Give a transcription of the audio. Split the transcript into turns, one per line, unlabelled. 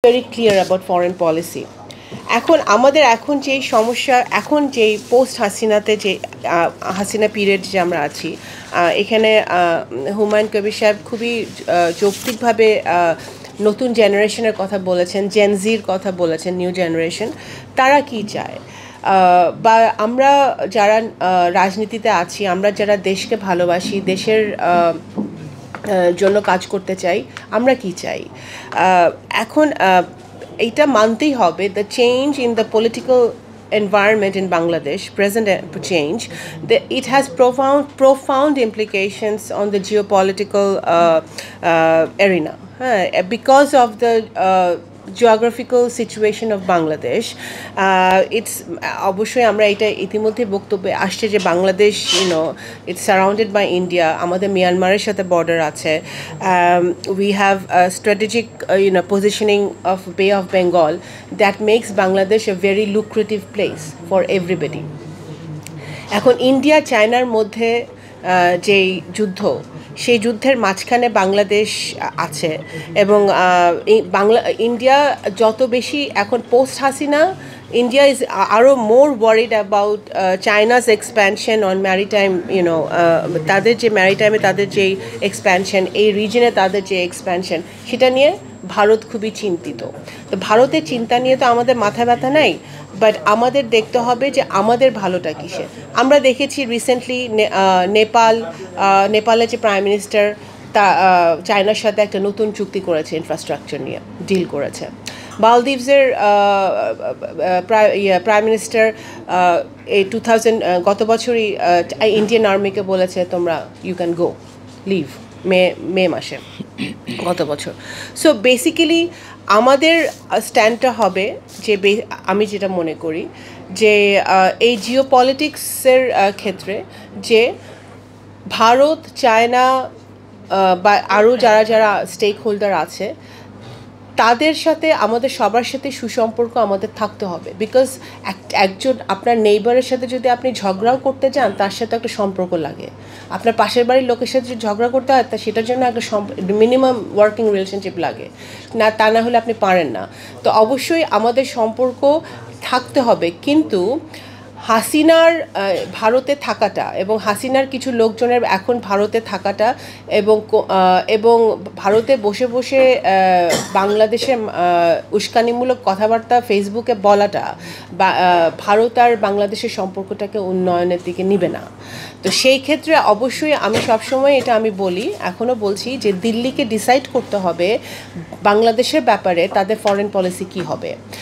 very clear about foreign policy. এখন আমাদের এখন যেই সমস্যা এখন যেই পোস্ট হাসিনাতে যে হাসিনা পিরিয়ড যে আমরা আছি এখানে হুমায়ুন কবির সাহেব খুবই যৌক্তিকভাবে নতুন জেনারেশনের কথা বলেছেন, জেনজির কথা বলেছেন, নিউ জেনারেশন তারা কি চায় বা আমরা যারা রাজনীতিতে আছি, আমরা যারা দেশকে ভালোবাসি, দেশের জন্য কাজ করতে চাই, আমরা কি চাই এখন এটা মানতেই হবে the change in the political environment in Bangladesh, present change, it has profound implications on the geopolitical arena because of the geographical situation of Bangladesh. It's obviously আমরা এটা ইতিমধ্যে বক্তব্যে আসছে যে Bangladesh it's surrounded by India, আমাদের মিয়ানমারের সাথে border আছে, we have a strategic positioning of Bay of Bengal that makes Bangladesh a very lucrative place for everybody. এখন ইন্ডিয়া চায়নার মধ্যে যেই যুদ্ধ, সেই যুদ্ধের মাঝখানে বাংলাদেশ আছে এবং ইন্ডিয়া যত বেশি এখন post Hasina, India is more worried about China's expansion on maritime, তাদের যে ম্যারিটাইমে তাদের যে এক্সপ্যানশন, এই রিজনে তাদের যে এক্সপ্যানশন, সেটা নিয়ে ভারত খুবই চিন্তিত। তো ভারতের চিন্তা নিয়ে তো আমাদের মাথা ব্যথা নাই, বাট আমাদের দেখতে হবে যে আমাদের ভালোটা কিসে। আমরা দেখেছি রিসেন্টলি নেপালের যে প্রাইম মিনিস্টার তা চায়নার সাথে একটা নতুন চুক্তি করেছে, ইনফ্রাস্ট্রাকচার নিয়ে ডিল করেছে। মালদ্বীপসের প্রাইম মিনিস্টার এই গত বছরই ইন্ডিয়ান আর্মিকে বলেছে তোমরা ইউ ক্যান গো লিভ মে মাসে গত বছর। সো বেসিক্যালি আমাদের স্ট্যান্ডটা হবে যে আমি যেটা মনে করি যে এই জিওপলিটিক্সের ক্ষেত্রে যে ভারত, চায়না বা আরও যারা স্টেক হোল্ডার আছে তাদের সাথে আমাদের সবার সাথে সুসম্পর্ক আমাদের থাকতে হবে। বিকজ একজন আপনার নেইবারের সাথে যদি আপনি ঝগড়াও করতে চান, তার সাথে একটা সম্পর্ক লাগে। আপনার পাশের বাড়ির লোকের সাথে যদি ঝগড়া করতে হয়, তা সেটার জন্য একটা মিনিমাম ওয়ার্কিং রিলেশনশিপ লাগে, তা না হলে আপনি পারেন না। তো অবশ্যই আমাদের সম্পর্ক থাকতে হবে, কিন্তু হাসিনার ভারতে থাকাটা এবং হাসিনার কিছু লোকজনের এখন ভারতে থাকাটা এবং ভারতে বসে বসে বাংলাদেশে উস্কানিমূলক কথাবার্তা ফেসবুকে বলাটা ভারত আর বাংলাদেশের সম্পর্কটাকে উন্নয়নের দিকে নিবে না। তো সেই ক্ষেত্রে অবশ্যই আমি সবসময় এটা আমি বলি, এখনও বলছি যে দিল্লিকে ডিসাইড করতে হবে বাংলাদেশের ব্যাপারে তাদের ফরেন পলিসি কী হবে।